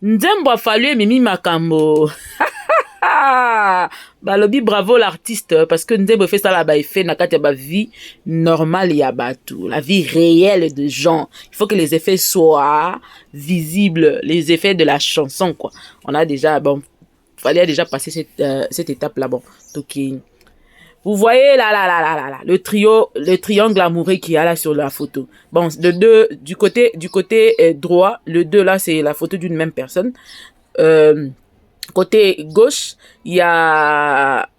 Nzembo a fallu Mimi Makambo. Balobi bravo l'artiste parce que Nzembo fait ça là-bas, il fait nakati ba vie normale ya batu, la vie réelle de gens. Il faut que les effets soient visibles, les effets de la chanson quoi. On a déjà fallait déjà passer cette étape là bon. Donc vous voyez là, le triangle amoureux qu'il y a là sur la photo. Bon, du côté droit, le 2 là, c'est la photo d'une même personne. Côté gauche, il y a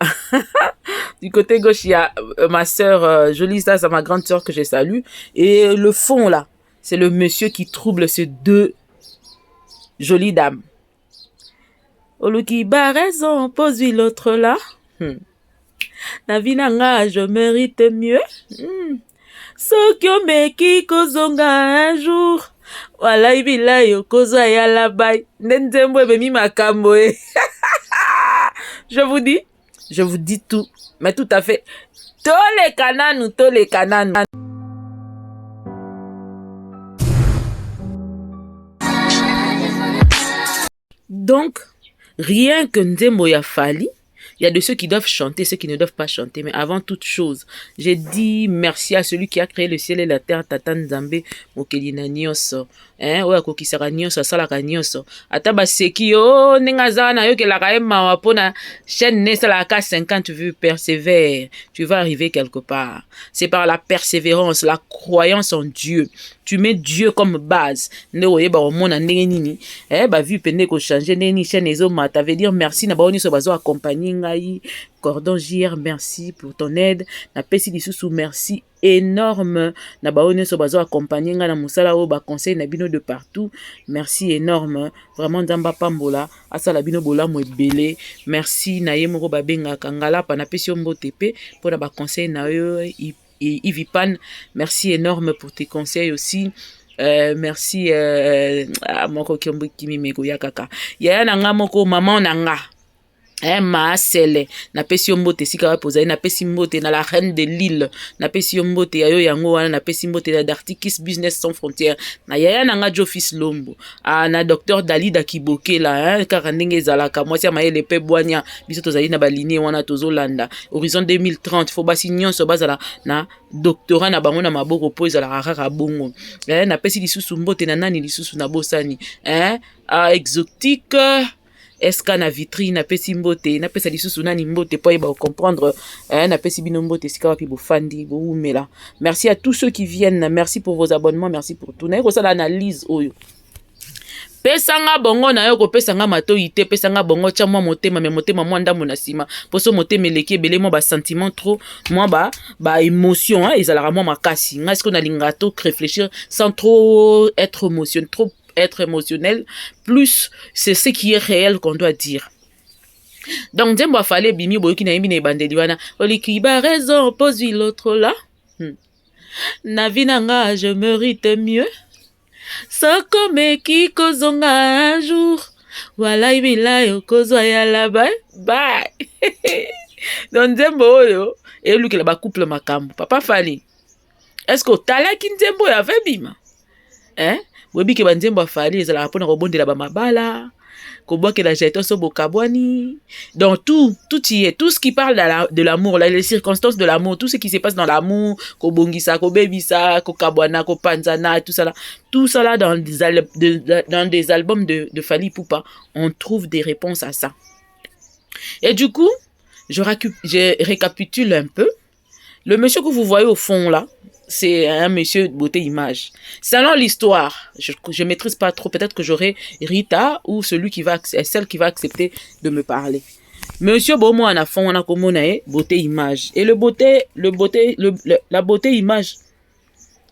du côté gauche, il y a ma sœur Jolie, ça c'est ma grande sœur que je salue. Et le fond là, c'est le monsieur qui trouble ces deux jolies dames. Oluki ba raison, pose-lui l'autre là. Na vie nanga, je mérite mieux. Soki omeki kozonga un jour. Voilà, ibila yo kozwa ya labai. Nzembo ebemi makambo. Je vous dis tout. Mais tout à fait. Tous les canans. Donc, rien que Nzembo ya fali. Il y a de ceux qui doivent chanter, ceux qui ne doivent pas chanter. Mais avant toute chose, j'ai dit merci à celui qui a créé le ciel et la terre, Tata Nzambe, Mokelina Nyonso. Oya kokisaka nyonso, asalaka nyonso. Ata baseki yo, nenga zana yo kelaka ema wapona chaîne ne salaka 50 vues, persévère. Tu vas arriver quelque part. C'est par la persévérance, la croyance en Dieu. Tu mets Dieu comme base. Ne oye ba omona ndenge nini. Ba vu pende ko changer neni chaîne ezo mata veut dire merci na ba oni so bazo accompagner ngai. Cordon JR, merci pour ton aide. Na pesi lisusu merci énorme. Na ba oni so bazo accompagner ngai na musala o ba conseil na bino de partout. Merci énorme. Vraiment Nzamba pambola asala bino bola mo ebele. Merci na ye moko ba benga kangala pa na pesi mbote pe pour na ba conseil na yo Ivipan, merci énorme pour tes conseils aussi. Merci moko kimi mego yakaka. Ya nanga moko maman nanga. Ma sele na pesi mbote sika wa poza na pesi mbote na la reine de l'île na pesi mbote ayo yango wana na pesi mbote na d'Artikis Business Sans Frontières na yaya nanga Jofis Lombo na docteur Dalida Kiboke la kaka ndenge ezalaka mwasi mayele pe bwanya biso tozali na baline wana tozolanda horizon 2030 faut basi nyonso bazala na doctorat na bango na maboko po ezalaka kaka bongo na pesi lisusu mbote na nani lisusu na bosani exotique Eska na vitrine na pesi mbote na pesa lisusu nani mbote po ba comprendre na pesi bino mbote sika wapi bo fandi bo umela. Merci à tous ceux qui viennent, merci pour vos abonnements, merci pour tout. Na ko sala analyse oyo. Pesanga bongo na yo ko pesanga matoyite pesanga bongo tia mwa motema me motema mwa ndambo na sima poso motema eleki ebele mo ba sentiment trop moi ba émotion ezalaka mwa makasi nga siko na lingato réfléchir sans trop être émotionnel, plus c'est ce qui est réel qu'on doit dire. Donc, Nzembo a fallu bimi boyoki na yimbi na bandeli wana. Oliki ba raison, pose-lui l'autre là. Na vie nanga, je mérite mieux. Soko meki kozonga un jour. Voilà, ibila yo kozwa ya la bye. Bye. Donc, Nzembo oyo, et lui qui la couple makambo. Papa Fali. Est-ce que talaki Nzembo ya fait bima? Webi ke banzembo afali ezala pona kobondela ba mabala kobwake la jeton so bokabwani dans tout y est tout ce qui parle de l'amour les circonstances de l'amour tout ce qui se passe dans l'amour kobongisa kobebisa kokabwana kopanzana tout ça là dans des albums de Fally Ipupa on trouve des réponses à ça et du coup je récapitule un peu le monsieur que vous voyez au fond là c'est un monsieur de beauté image. Selon l'histoire, je maîtrise pas trop. Peut-être que j'aurai Rita ou celle qui va accepter de me parler. Monsieur Bomo en a fond, on a comme beauté image. Et la beauté image.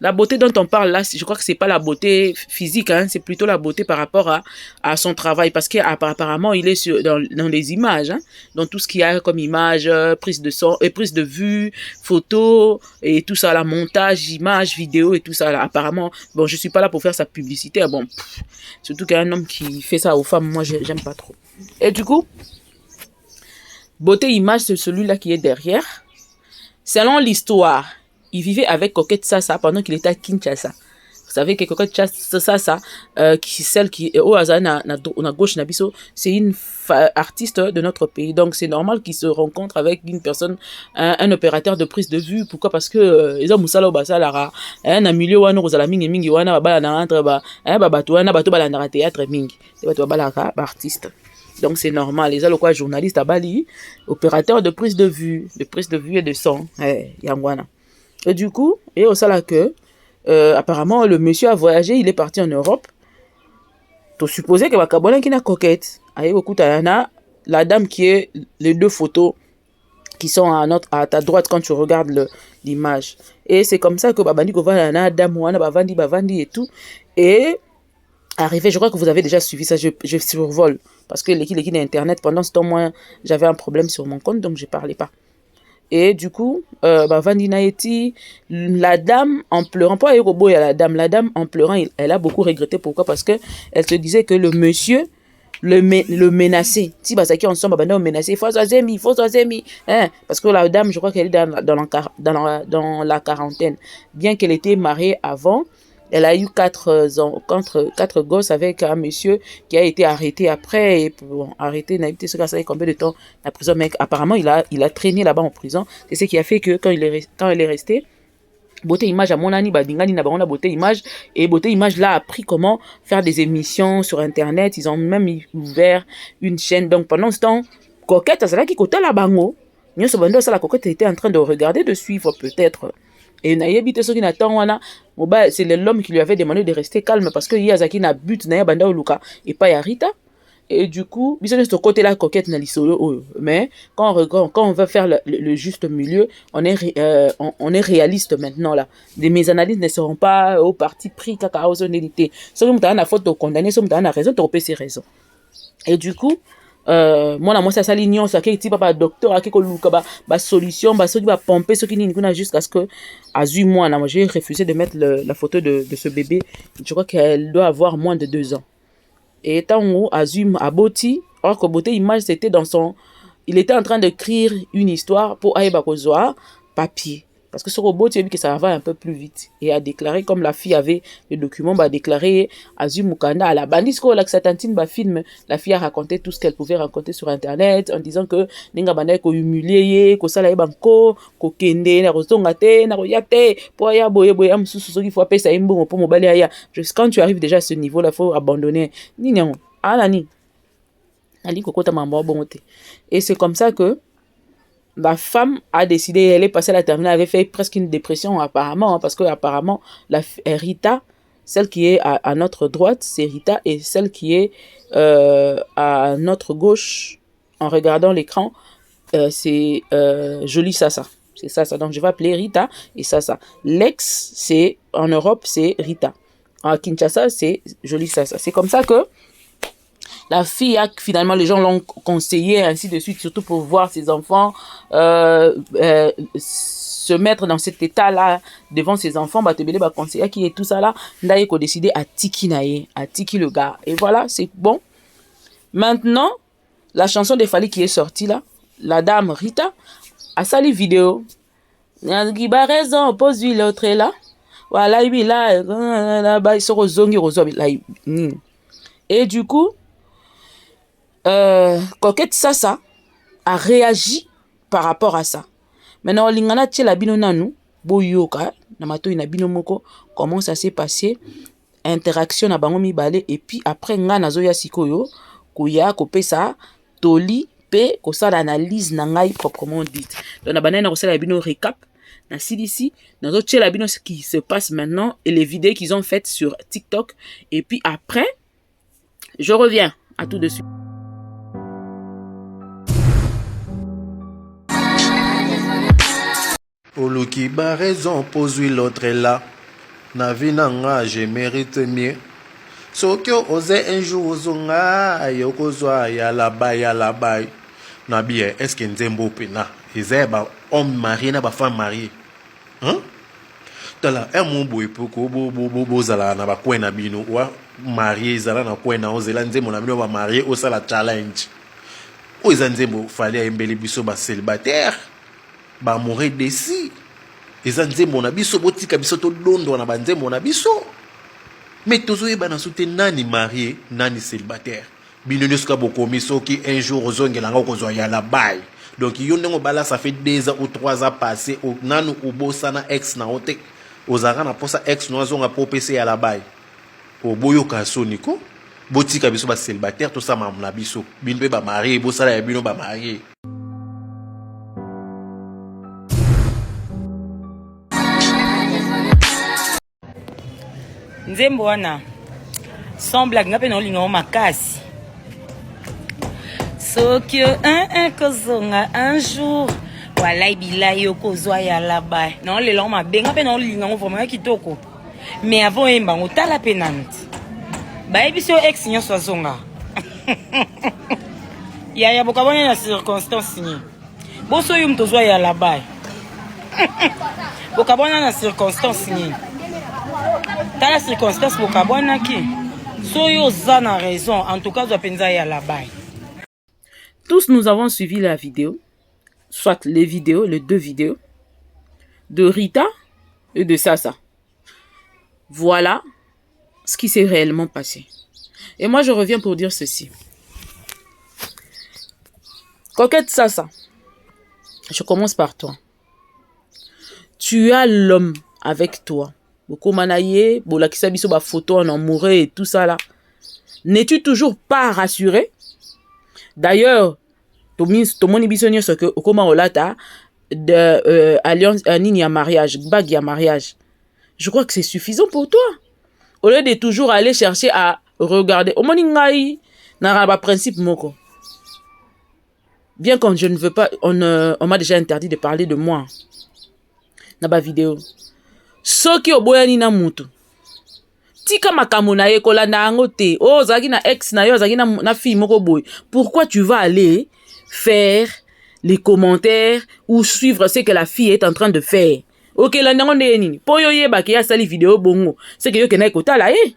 La beauté dont on parle là, je crois que c'est pas la beauté physique, c'est plutôt la beauté par rapport à son travail. Parce qu'apparemment, il est dans les images. Dans tout ce qu'il y a comme image, prise de son, prise de vue, photo, et tout ça, la montage, images, vidéo et tout ça. Là. Apparemment, bon, je suis pas là pour faire sa publicité. Bon, surtout qu'un homme qui fait ça aux femmes, moi, j'aime pas trop. Et du coup, beauté image, c'est celui-là qui est derrière. Selon l'histoire, il vivait avec Coquette Sassa pendant qu'il était à Kinshasa. savez que coquette ça qui celle qui est au hasard na gauche na biso, c'est une artiste de notre pays. Donc c'est normal qu'il se rencontre avec une personne, un opérateur de prise de vue. Pourquoi? Parce que ils ont musala basala na milieu wana kozala mingi wana bala na entre bato wana bato bala na théâtre mingi. C'est bato bala ka artiste. Donc c'est normal. Les gens, quoi, journaliste à Bali, opérateur de prise de vue et de son. Yangwana. Et du coup, et au là que, apparemment, le monsieur a voyagé, il est parti en Europe. Tu supposé que Bakabona qui n'a coquette. Aïe, beaucoup la dame qui est les deux photos qui sont à ta droite quand tu regardes l'image. Et c'est comme ça que Babandi Govana, la dame, Bavandi et tout. Et arrivé, je crois que vous avez déjà suivi ça, je survole. Parce que l'équipe d'Internet, pendant ce temps, moi, j'avais un problème sur mon compte, donc je ne parlais pas. Et du coup, Vandi Naeti, la dame, en pleurant, pas Ayokobo, il y a la dame, en pleurant, elle a beaucoup regretté. Pourquoi? Parce qu'elle se disait que le monsieur le menaçait. Si Basaki ensemble, on menacé, il faut s'azemi. Hein? Parce que la dame, je crois qu'elle est dans la quarantaine. Bien qu'elle était mariée avant, elle a eu 4 gosses avec un monsieur qui a été arrêté après. Et bon, arrêté, n'a été ce combien de temps la prison. Mais apparemment, il a traîné là-bas en prison. C'est ce qui a fait que quand il est resté, Beauté Image à mon ani, Badingani n'a pas Beauté Image. Et Beauté Image là a appris comment faire des émissions sur Internet. Ils ont même ouvert une chaîne. Donc pendant ce temps, Coquette, c'est là qui côté la bango. La Coquette était en train de regarder, de suivre peut-être. Et nayebi te soki na temps wana c'est l'homme qui lui avait demandé de rester calme parce que Yazaki na but na banda oluka et pas Yarita. Et du coup biso de ce côté là coquette na lisolo mais quand on veut faire le juste milieu, on est réaliste maintenant là. Mes analyses ne seront pas au parti pris kaka ozonelité. Soki mutana na faute de condamner, soki mutana na raison de repérer ses raisons. Et du coup moi ça ça l'union ça qui papa docteur a quelque luka ba solution ba soki ba pomper ce qui ni kuna jusqu'à ce que azu moi j'ai refusé de mettre la photo de ce bébé. Je crois qu'elle doit avoir moins de 2 ans. Et tant où azu aboti alors que Beauté Image c'était il était en train d'écrire une histoire pour Aïba Kozoa papier. Parce que ce robot, tu as vu que ça va un peu plus vite. Et a déclaré, comme la fille avait le document, a déclaré Azu Mukanda à la bandit, que sa tantine film, la fille a raconté tout ce qu'elle pouvait raconter sur Internet, en disant que Ninga Banda ko humilié, ko sala banko, ko kende, na rozongate, na royate, po ya boye am susu qui faut appeler ça imbo pour mobile aya. Quand tu arrives déjà à ce niveau-là, faut abandonner. Ni non. Alani. Ali kokota mambo bongote. Et c'est comme ça que la femme a décidé, elle est passée à la terminale, elle avait fait presque une dépression apparemment, parce que apparemment Rita, celle qui est à notre droite, c'est Rita, et celle qui est à notre gauche, en regardant l'écran, c'est Jolie Sasa. C'est Sasa, donc je vais appeler Rita et Sasa. L'ex, c'est en Europe, c'est Rita. À Kinshasa, c'est Jolie Sasa. C'est comme ça que la fille, finalement, les gens l'ont conseillé, ainsi de suite, surtout pour voir ses enfants se mettre dans cet état-là devant ses enfants. Batebele va conseiller qui est tout ça là. Ndaye ko décidé à tiki naye, à tiki le gars. Et voilà, c'est bon. Maintenant, la chanson de Fally qui est sortie là, la dame Rita a sali vidéo. Qui a raison, pose lui l'autre là. Voilà, il là, il se rozongi là. Et du coup, Coquette Sasa a réagi par rapport à ça. Maintenant, lingana tchela bino nanu, boyoka, namato ina bino moko, comment ça s'est passé, interaction na bango mibale, et puis après nga nazoya sikoyo, koya kopesa toli pe kosala analyse na ngai proprement dite. Donc na banana kosala bino récap na CDC, nazo tchela bino ce qui se passe maintenant et les vidéos qu'ils ont faites sur TikTok, et puis après je reviens à tout de suite. Oluki ba raison pose l'autre là. Na vie nanga je mérite mieux. Sokyo ose un jour ozonga yokozwa ya la bay. Na bien est-ce que nzembo pena izeba homme marié na ba femme mariée. Hein? Tala mon boy poko bo zala na ba kwena bino wa marié zala na kwena ozela nzembo na bino ba marié o sala challenge. O nzembo fallait embeli biso ba célibataire. Ba mourir desi. Eza nzembo na biso botika biso to londo na ba nzembo na biso. Mais tozoyeba na soute nani marié nani célibataire bino nyonso bokomi soki un jour ozongelanga okozwa ya la bail. Donc yo ndenge obala ça fait 2 ans ou 3 ans passé nanu obosana ex na ote ozalaka na posa ex no azonga po pese ya la bail oboyoka soni ko botika biso ba célibataire to ça mamna biso bino pe ba marié bosala ya bino ba marié. Nzembo wana sans blague ngape na olinga makasi soki un kozonga un jour walai bilai okozwa ya là-bas non le long mabenga pe na olinga vraiment kitoko mais avant emba ngotala pe nanti bayebiso ex nyonso azonga ya bokabona na circonstance ni boso yum tozwa ya là-bas bokabona na circonstance ni dans la circonstance bokabona ki soyo zana raison en tout cas dopenza ya là-bas. Tous nous avons suivi la vidéo, soit les vidéos, les 2 vidéos de Rita et de Sasa. Voilà ce qui s'est réellement passé. Et moi je reviens pour dire ceci. Coquette Sasa, je commence par toi. Tu as l'homme avec toi. Beaucoup manaye, bolakisa biso ba photo en amoureux et tout ça là. N'es-tu toujours pas rassuré? D'ailleurs, tomoni biso nyonso que okoma olata de alliance nini ya mariage, bague ya mariage. Je crois que c'est suffisant pour toi. Au lieu de toujours aller chercher à regarder. Omoni ngai na ba principe moko. Bien quand je ne veux pas, on m'a déjà interdit de parler de moi. Na ba vidéo. Soki oboyani na mutu tika makambo na ye kolanda yango te ozaki na ex na yo ozaki na fille moko boy. Pourquoi tu vas aller faire les commentaires ou suivre ce que la fille est en train de faire? Ok, landango nde nini po yo yeba ke ya sali vidéo bongo c'est que yo kena kotala ye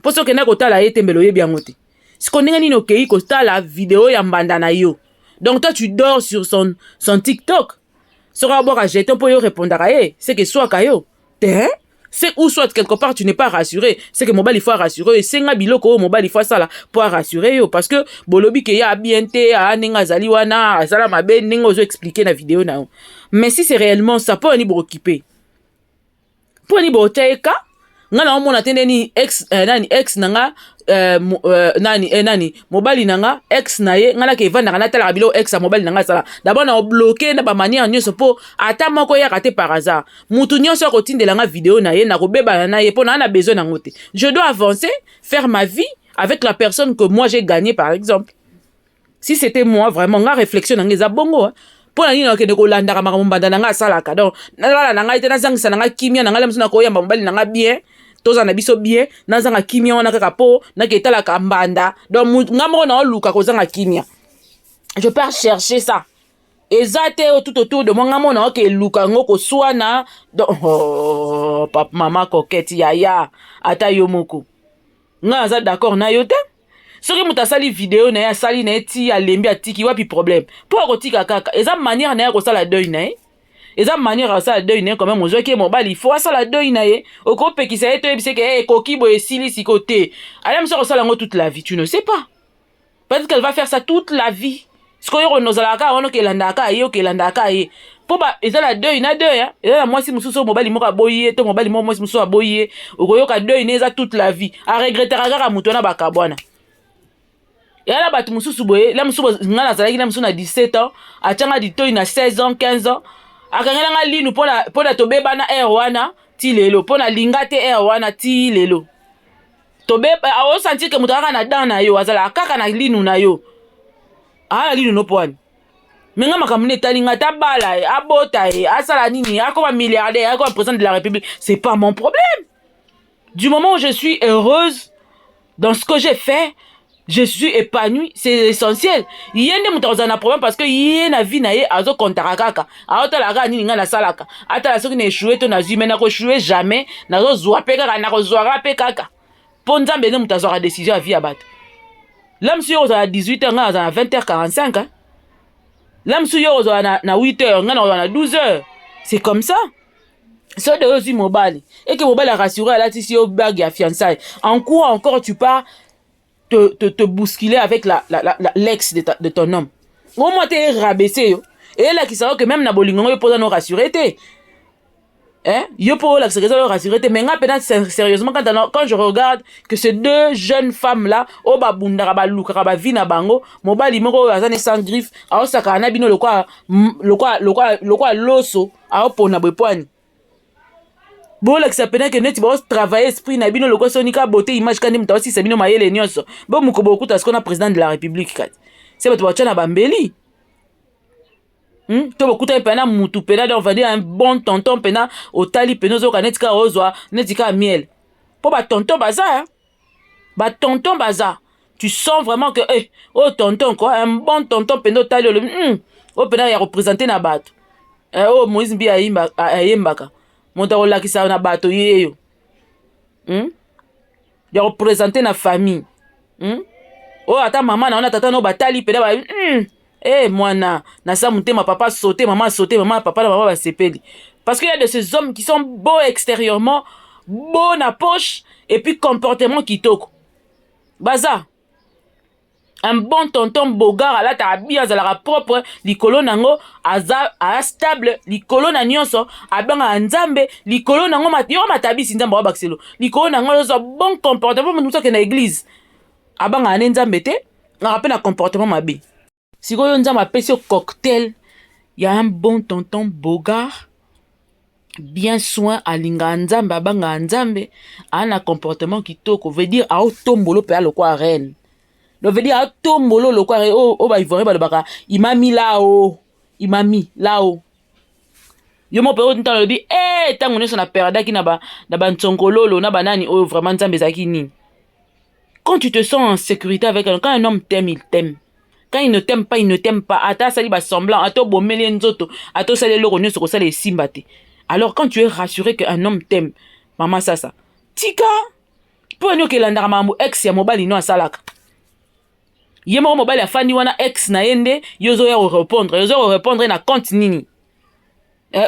po so kena kotala ye tembelo ye biango te siko ndenge nini okei kotala vidéo ya mbanda na yo. Donc toi tu dors sur son TikTok sera boire à jeter po yo répondre à ye c'est que soit kayo c'est ou soit quelque part tu n'es pas rassuré, c'est que mobile il faut rassurer, c'est nga biloko mobile il faut ça là pour rassurer yo parce que bolobi ke ya bien te a ninga zali wana azala mabe ninga ozo expliquer na vidéo na yo. Mais si c'est réellement ça pour ni bokiper pour ni boteka nga na omona tende ni ex nanga nani mobile nanga ex na ye nga na ke vanda na tala bilo ex a mobile nanga sala d'abord na bloquer na ba manière nyonso po ata moko ya raté par hasard mutu nyonso ko tindela nga vidéo na ye na ko beba na ye po na besoin na ngote. Je dois avancer, faire ma vie avec la personne que moi j'ai gagné par exemple. Si c'était moi vraiment nga réflexion na ngeza bongo po na nini okende ko landa ka makambo nanga sala ka donc na nanga ite na zangisa nanga kimia nanga lemso na ko yamba mobile nanga bien toza na biso bien nazanga kimia wana kaka po na ketala ka mbanda donc ngamoko na oluka kozanga kimia. Je pars chercher ça ezate tout autour de moi ngamo na ke luka ngoko swana donc oh, papa mama coquette yaya ata yo moko nga za d'accord na yo te soki muta sali vidéo na ya sali na ti alembi atiki wapi problème po akotika kaka eza manière na ya ko sala deuil na eza manière à ça deuil na quand même ozo ke mobile il faut ça la deuil na ye okopekisa ye to ebise ke koki boye sili sikote allez me ça lango toute la vie tu ne sais pas peut-être qu'elle va faire ça toute la vie ce qu'on y nozalaka ono ke landaka ye ke landaka ye po ba eza la deuil na deuil hein eza la moi si mususu mobile moko aboye to mobile moi si mususu aboye okoyoka deuil na eza toute la vie a regretter kaka mutu na bakabwana ya la batu mususu boye la mususu ngana zalaki na mususu na 17 ans atanga ditoyi na 16 ans 15 ans akangela nga linu pona tobeba na air wana ti lelo pona linga te air wana ti lelo tobeba awo sentir que mutaka na dan na yo azala kaka na linu na yo ala linu no poani menga makamune talinga tabala abota asala nini akoma milliardaire akoma président de la République c'est pas mon problème du moment où je suis heureuse dans ce que j'ai fait. Je suis épanoui, c'est essentiel. Yende mutaza na problème parce que yena vie na ye azo kontarakaka. Aota la ga nini nga na salaka. Ata la soki na échoué to na zui mais na ko échoué jamais. Na zo zwa pe kaka na ko zwa pe kaka. Ponza mbene mutaza la décision à vie abat. Là monsieur oza à 18h nga à 20h45 hein. Là monsieur oza na 8h nga na 12h. C'est comme ça. So de aussi mobile. Et que mobile a rassuré à la tisi au bag à fiançailles. En quoi encore tu pars te bousculer avec l'ex de ton homme? Au moins t'es rabaissé. Yo. Et là qui savent que même na bolingo yo pose no rassuré té. Hein? Yo pour la sécurité rassuré té. Mais sérieusement quand je regarde que ces deux jeunes femmes là, au babunda ba luka ba vina bango, mobile moko azane sans griffe, a osaka na bino lokwa loso, a opona bepwani. Bon là que ça peine que net va travailler esprit na bino loko sonika beauté image quand même aussi c'est bino mayele nyonso bon mukobo kuta ce qu'on a président de la république kat c'est ba tu na bambeli to bokuta pena mutu pena on va dire un bon tonton pena au tali penozo kanetika ozwa netika miel pour ba tonton bazar tu sens vraiment que oh tonton quoi un bon tonton peno tali oh pena ya représenter na bato oh Moïse Mbi ayembaka monta olakisa na bato yeyo ya représenter na famille oh ata mama na ona tata no batali pena ba mwana na sa mutema papa sauter maman papa na maman ba sepeli parce qu'il y a de ces hommes qui sont beaux extérieurement beaux na poche et puis comportement kitoko baza un bon tonton bogar ala ta bien azala propre likolo nango aza stable likolo na nyonso abanga nzambe likolo nango matabisi nzambe wa bakselo likolo nango zo bon comportement mutu ke na église abanga ane nzambe te na pe na comportement mabe sikoyo nzambe apesi cocktail ya un bon tonton bogar bien soin alinga nzambe abanga nzambe ana comportement kitoko veut dire a tombolo pe alokwa reine. Le veut dire tombolo le quoi ba ivoire ba le baka imami là-haut yo mo pe onta le dit tango ne sona perda ki na ba ntsongololo na banani vraiment nzambe zaki ni quand tu te sens en sécurité avec quand un homme t'aime il t'aime quand il ne t'aime pas ata sali ba semblant ato bomeli nzoto ato sali loko ne soko sali simbate alors quand tu es rassuré que un homme t'aime maman ça tika pour nous que landara mambo ex ya mobali no asalaka yemo mobile ya fandi wana ex na yende yozo ya répondre na compte nini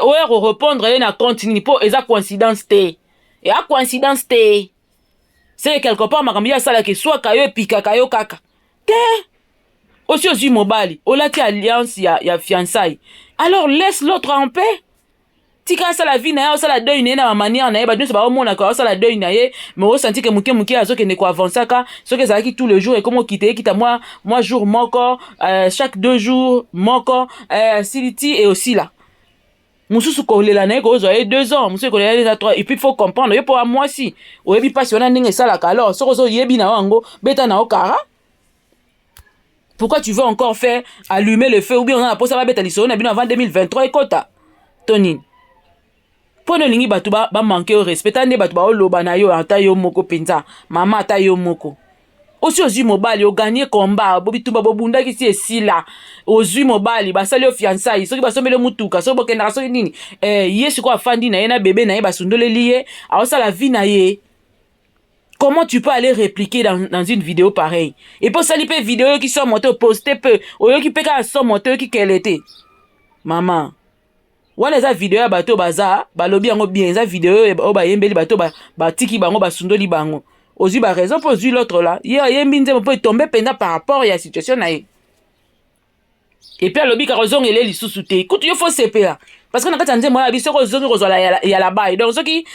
o répondre na compte nini po eza coïncidence te et a coïncidence te c'est quelque part makambi ya sala ke soit kayo pika kayo kaka te aussi aux mobile o lati alliance ya fiançailles alors laisse l'autre en paix tika sala vie na ya sala deuil na manière na ye ba nyonso ba omona ko sala deuil na ye mais o senti que muke azoke ne ko avancer ka ce que ça qui tout le jour et comment quitter kita moi jour moko chaque 2 jours moko siliti et aussi là mususu ko lela na ko zo 2 ans mususu ko lela 3 et puis il faut comprendre yo pour moi si o yebi pas si on a ndenge sala ka alors so zo yebi na wango beta na okara. Pourquoi tu veux encore faire allumer le feu ou bien on a pour ça va beta liso na bino avant 2023 et kota Tony pour ne lingi batu ba manquer au respect tande batu ba oloba na yo ata yo moko penza mama ata yo moko aussi aux mobile yo gagner combat bobi tuba bobunda ki si esila aux mobile ba sali o fiançailles soki ba sombele mutuka so bokenda so nini yesu ko afandi na ye na bébé na ye ba sundole lié a ça la vie na ye. Comment tu peux aller répliquer dans une vidéo pareille et pour sali pe vidéo qui sont monté poster peu o yo ki peka so monté qui quel était maman wana eza video ya bato baza balobi yango bien eza video o bayembeli bato batiki bango basundoli bango ozwi ba raison pour ozwi l'autre là ye ayembi nzembo po tomber penda par rapport ya situation na ye et puis alobi ka ozongele lisusu te écoute yo faut sepela parce que na kati ya nzembo ya biso kozongi kozwala ya la bail donc soki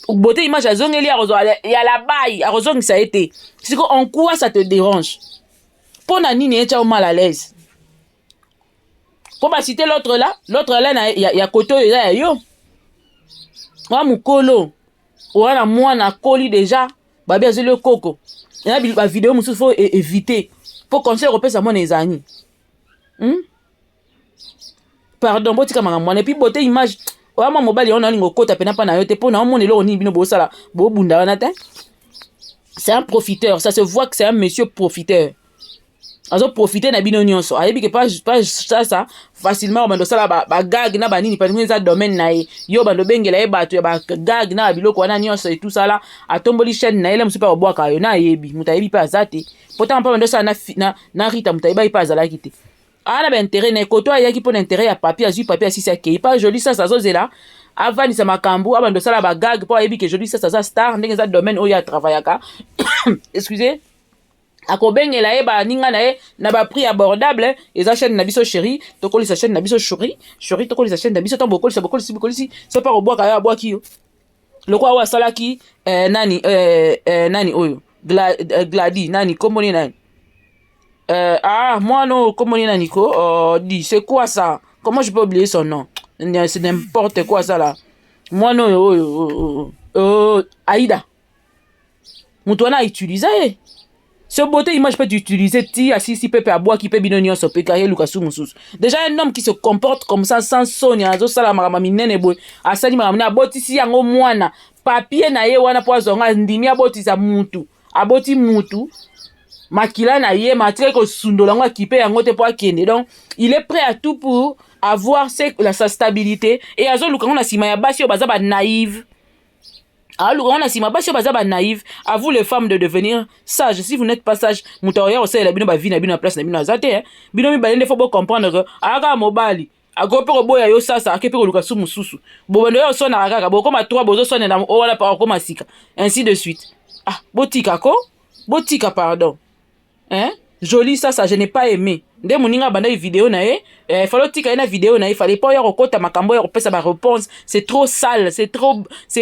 beauté image azongeli ya kozwala ya la bail akozongisa ye te siko en quoi ça te dérange pona nini etia mal à l'aise. Pour pas citer l'autre là il y a koto ya yo wa mukolo wana mwana koli déjà babi azeli koko ya ba vidéo mususu faut éviter pour conseil repère ça mon ezani pardon botika manga mwana et puis beauté image wa mobile on a lingo kota pena pa na yo te pour na mon elo ni bino bo sala bo bunda wana te c'est un profiteur ça se voit que c'est un monsieur profiteur. Azo profiter na bino nyonso ayebi ke pas ça facilement bando sala ba gag na banini pa nza domaine na yo bando bengela ye bato ya ba gag na biloko wana nyonso et tout ça là atomboli chaîne na ele musu pa obwaka yo na yebi mutayebi pa azate pourtant pa bando sala na rita mutayebi pa azala kite ana ba intérêt na koto ayaki pour intérêt ya papier azui papier asisi akei pas joli ça zozela avanisa makambo abando sala ba gag po ayebi que Jolie ça za star ndenge za domaine oyo ya travaillaka excusez akobengela ye baninga na ye na ba prix abordable eza chaîne na biso chérie tokolisa chaîne na biso chérie tokolisa chaîne na biso tant bokolisa so pa robwaka ya bwaki yo lokwa wa salaki nani oyo Glady nani komoni nani moi non komoni nani ko dit c'est quoi ça, comment je peux oublier son nom, c'est n'importe quoi ça là, moi non Aïda mutu wana utiliser ce beauté image peut utiliser ti asisi pepe à bois qui peut binonio so pe kaye lukasu mususu. Déjà un homme qui se comporte comme ça sans sonia zo sala makama minene boy asali makama na botisi yango mwana papier na ye wana po azonga ndimi abotisa mutu aboti mutu makila na ye matire ko sundola ngo kipe yango te po akende. Donc il est prêt à tout pour avoir sa stabilité et azo lukango na sima ya basi yo baza ba naïve. Alors, on a si ma bâche bazaba naïve, à vous les femmes de devenir sages. Si vous n'êtes pas sage, moutaria aussi la bino ba vie na bino place na bino azate bino mi balende faut comprendre que aga mobali agope ko boya yo sasa akepe ko lukasu mususu bobando yo sona aga boko ma 3 bozo sona na o wala pa ko masika ainsi de suite. Botika pardon Jolie ça je n'ai pas aimé nde moninga banda vidéo na ye falo tika na vidéo na ye fallait pas yako kota makambo ya kopesa ba réponse, c'est trop sale, c'est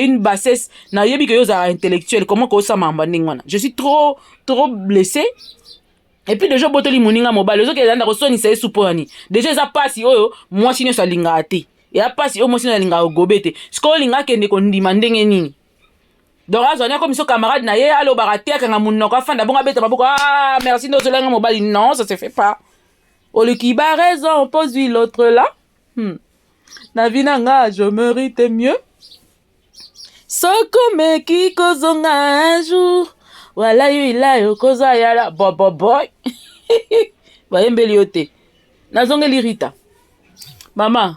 une bassesse na yebi que yo za intellectuel comment ko sa mamba ndingwana. Je suis trop blessé. Et puis déjà botoli moninga mobile zo ke zanda ko soni se suponi déjà za pasi oyo moi sino sa linga ate ya pasi o moi sino linga gobete sko linga kende ko ndima ndenge nini. Donc azania comme son camarade na ye alo baratia kanga munoko afanda bonga beta maboko merci no zolenga mobile, non ça se fait pas. Au qui bat raison pose l'autre là. Navinanga je mérite mieux. Soko me ki kozonga un jour. Voilà ila yo koza yala boy. Ba yembeli yote. Nazonge lirita. Maman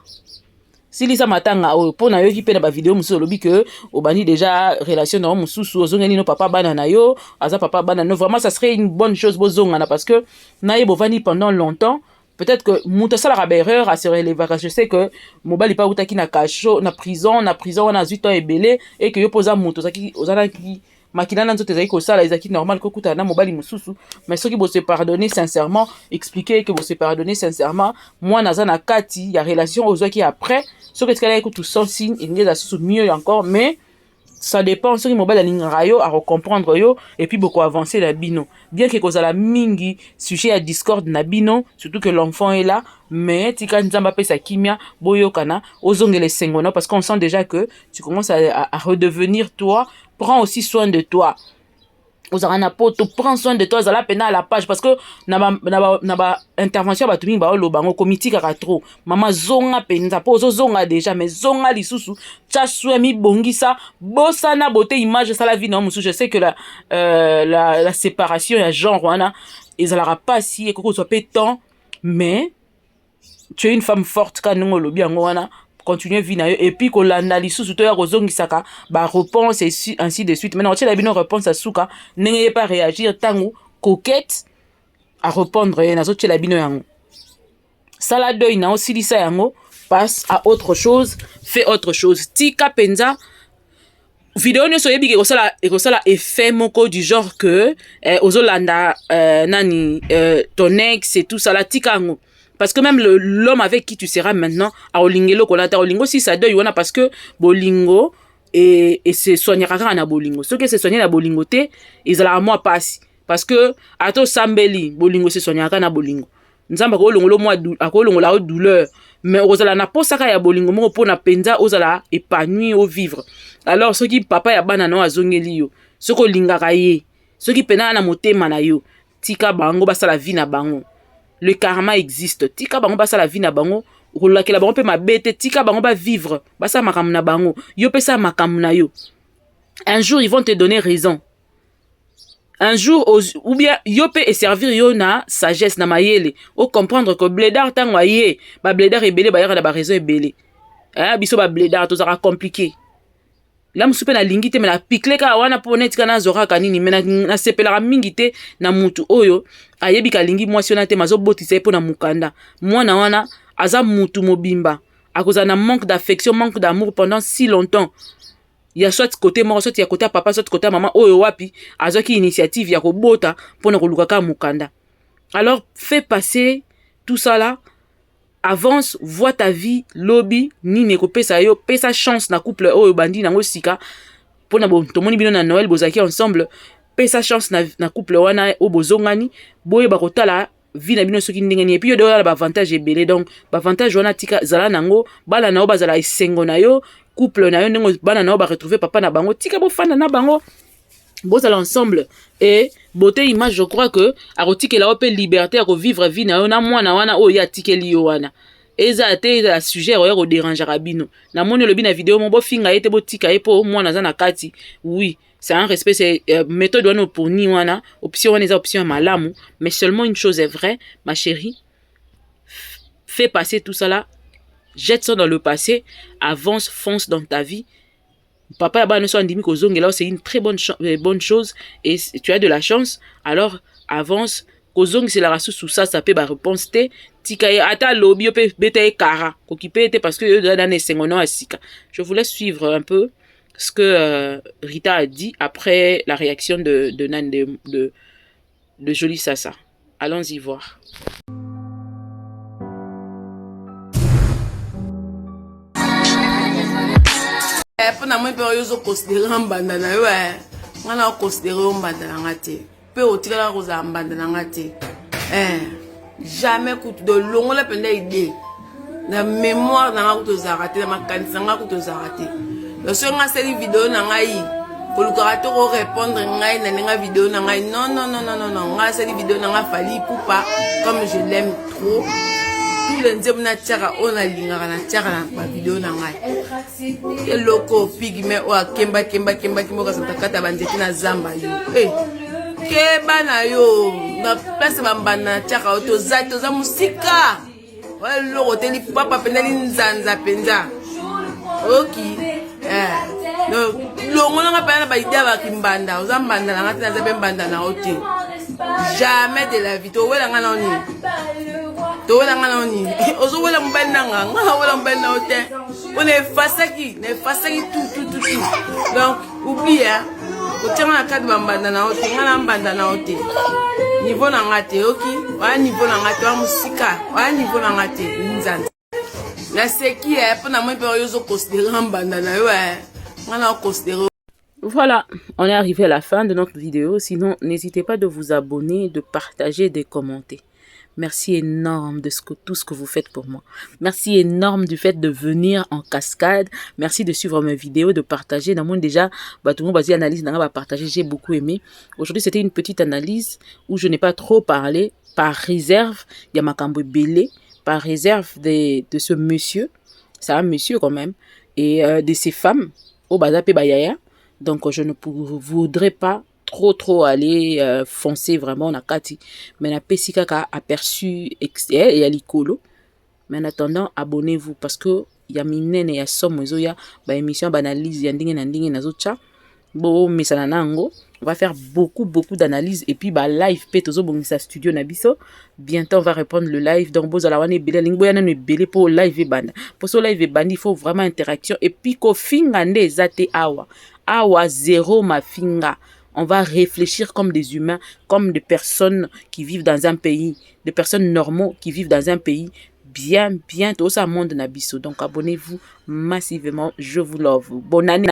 silisa matanga oyo pona yo ki pe na ba vidéo muso lobi que obani déjà relation na mususu ozongeli no papa bana na yo aza papa bana no, vraiment ça serait une bonne chose bozonga na parce que na ye bovani pendant longtemps. Peut-être que muta sala ba erreur à se relever. Je sais que mobali pa utaki na kacho na prison on a 8 ans et belé et que yo posa muto zaki ozana ki makina na nzote zaki ko sala ezaki normal ko kuta na mobali mususu, mais ceux qui vont se pardonner sincèrement, expliquer que vous se pardonner sincèrement, moi naza na kati ya relation ozaki après ce que est-ce tout sans signe il n'y a mieux encore, mais ça dépend sur mobile alingara yo à comprendre yo et puis beaucoup avancer la bino bien que cause la mingi sujet à discorde na bino surtout que l'enfant est là, mais tika nzamba pe sa kimia boyo kana ozongele sengona parce qu'on sent déjà que tu commences à redevenir toi. Prends aussi soin de toi. Ozarana poto prends soin de toi zala pena à la page parce que na ba intervention ba tumi ba lo bango comité ka trop mama zonga penza po zonga déjà mais zonga lisusu cha swemi bongisa bosana beauté image ça la vie non musu. Je sais que la séparation ya genre wana ezalaka pas si et que soit pétant, mais tu es une femme forte quand nous lobi yango wana continuer vie na yo et puis ko landa lisusu to ya kozongisaka ba réponse et ainsi de suite. Maintenant tu la bino réponse à suka n'ayez pas réagir tango coquette à répondre na zo tu la bino yango sala deuil na aussi lisa yango passe à autre chose, fais autre chose. Tika penza vidéo ne soyez big et ça effet moko du genre que ozolanda nani ton ex et tout ça la tika yango. Parce que même l'homme avec qui tu seras maintenant, à Olingelo, Olingo, si ça deuil, parce que Bolingo et se soignera à Bolingo. Ceux qui se soignent à Bolingo, ils allaient à moi passer. Parce que, à toi, Sambeli, Bolingo se soignera à Bolingo. Nous avons la douleur. Mais aux ala na posaka ya Bolingo, mon pour na penza, aux ala épanoui au vivre. Alors, ceux qui papa ya banano à Zongelio, ceux qui lingaraye, ceux qui pena na moté manayo, tika bango, basa la vie na bango. Le karma existe. Tika bango basa la vie na bango. Rolaki la bango pe ma bête. Tika bango ba vivre. Basa makam na bango. Yo pe sa makam na yo. Un jour, ils vont te donner raison. Un jour, ou bien, yo pe et servir yo na sagesse na mayele. O comprendre que blédard tango aye. Ba blédard est belé, ba yara da ba raison est belé. Biso ba blédard, to sera compliqué. La musupe na lingite me na pikleka wana po netika na zora kanini me na sepelaka mingite na mutu oyo ayebi ka lingi mwasi ona te mazo botisa po na mukanda mwana wana aza mutu mobimba à cause d'un manque d'affection, manque d'amour pendant si longtemps. Il y a soit côté mort, soit il y a côté papa, soit côté maman, oh wapi, azoki initiative, ya kobota, pour ne kolukaka mukanda. Alors, fais passer tout ça là, avance, vois ta vie, lobby, ni neko pesa yo, pesa chance na couple, oh bandi na sika, pour na bon, tout le monde bino na Noël, bozaki ensemble, pesa chance na couple wana, oh bozongani, boye bakotala, vie na bino soki ndengeni, et puis yo de la avantage ebele, donc, avantage wana tika, zala nango, bala na yo bazala esengo na yo, couple na yo ndenge bana na yo ba retrouver papa na bango tika bo fana na bango bozala ensemble et beauté image je crois que arotikela yo pe liberté à vivre vie na yo na mwana wana o ya tikeli yo wana eza te la sujet ya ko déranger rabino na moni lobi na vidéo mo bo finga ete bo tika e po mwana za na kati oui c'est un respect c'est méthode wana pour ni wana option wana eza option malamu mais seulement une chose est vraie ma chérie fais passer tout ça là. Jette ça dans le passé, avance, fonce dans ta vie. Papa Yaba ne soit endimi kozongela, c'est une très bonne chose et tu as de la chance. Alors avance, kozong c'est la race sous ça, ça peut ba réponse te. Tikaye ata lobby yo pe bete kara, kokipe te parce que yo dans les sengono asika. Je vous laisse suivre un peu ce que Rita a dit après la réaction de Jolie Sasa. Allons-y voir. Pona moi pe yo zo considérer mbanda na yo ngana considérer mbanda na ngate pe otikala ko za mbanda na ngate jamais kutu de longo la penda idée na mémoire na ngakuto za raté na makanisa ngakuto za raté le so nga série vidéo na ngai ko lukara to ko répondre ngai na nga vidéo na ngai non nga série vidéo na nga fali poupa comme je l'aime trop tout le nzem na tchaka ona lingaka na tchaka na ba vidéo na ngai ke loko pigme o kemba ko sa takata banzeti na zamba yo ke bana yo na place bambana tchaka o to za musika wa loko teli papa pendali nzanza penza oki no longo na pa na ba idea ba kimbanda o zambanda na ngati na zabe mbanda na ote jamais de la vie to wela ngana oni to wela ngana oni ozo wela mbanda nga wela mbanda ote on est fasaki tout donc oublie o tama na kadi mbanda na ote ngana mbanda na ote niveau na ngate oki wa niveau na ngate wa musika wa niveau na ngate nzanza na seki pona moi pe yozo considérer mbanda na yo ngana considérer. Voilà, on est arrivé à la fin de notre vidéo. Sinon, n'hésitez pas de vous abonner, de partager, de commenter. Merci énorme de tout ce que vous faites pour moi. Merci énorme du fait de venir en cascade. Merci de suivre mes vidéos, de partager. Dans mon déjà, tout le monde va analyse, partager. J'ai beaucoup aimé. Aujourd'hui, c'était une petite analyse où je n'ai pas trop parlé. Par réserve, il y a Makambo Belé. Par réserve de ce monsieur. C'est un monsieur quand même. Et de ces femmes. Au Bazape Bayaya. Donc, je ne voudrais pas trop aller foncer vraiment na kati. Mais na pesika ka aperçu et ya likolo. Mais en attendant, abonnez-vous parce que ya minene ya somo zo ya ba émission banalise ya ndinge na ndinge na zo cha. Bo mesana nango, on va faire beaucoup d'analyses et puis ba live pe tozo bongisa studio na biso. Bientôt on va reprendre le live donc boza la wane bele lingbo ya nanu bele pour live banda. Pour so live banda, il faut vraiment interaction et puis ko finga nde zate awa zéro ma finga. On va réfléchir comme des humains, comme des personnes qui vivent dans un pays, des personnes normaux qui vivent dans un pays bien, tout ça monde nabiso. Donc abonnez-vous massivement, je vous love. Bonne année.